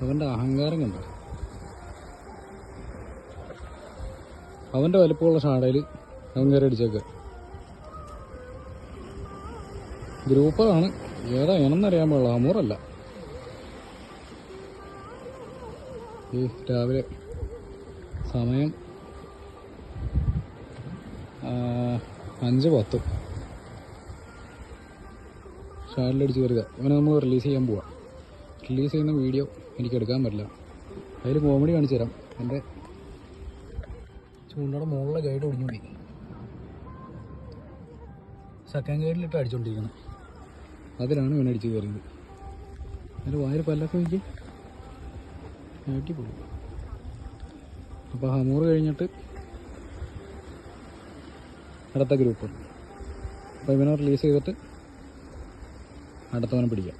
അവൻ്റെ അഹങ്കാരം കണ്ടോ. അവൻ്റെ വലിപ്പമുള്ള ഷാടയിൽ അവൻ കയറി അടിച്ചേക്കുക. ഗ്രൂപ്പറാണ്, ഏതാ ഇണമെന്നറിയാൻ പാടില്ല. ഹമൂറല്ല. ഈ രാവിലെ സമയം 5:10. ഷാഡിലടിച്ച് കയറുക. ഇവനെ നമ്മൾ റിലീസ് ചെയ്യാൻ പോവാം. റിലീസ് ചെയ്യുന്ന വീഡിയോ എനിക്ക് എടുക്കാൻ പറ്റില്ല. അതിൽ കോമഡി കാണിച്ചു തരാം. എൻ്റെ ചൂണ്ടയുടെ മുകളിലെ ഗൈഡ് ഒടിഞ്ഞു പോയി. സെക്കൻഡ് ഗൈഡിലിട്ട് അടിച്ചുകൊണ്ടിരിക്കുന്നത്. അതിലാണ് ഇവനെ അടിച്ച് കയറിയത്. അതിൻ്റെ വായിൽ പല്ലൊക്കെ നോക്കി അടിപൊളി. അപ്പോൾ ഹമൂർ കഴിഞ്ഞിട്ട് അടുത്ത ഗ്രൂപ്പ്. അപ്പോൾ ഇവനെ റിലീസ് ചെയ്തിട്ട് അടുത്തവനെ പിടിക്കാം.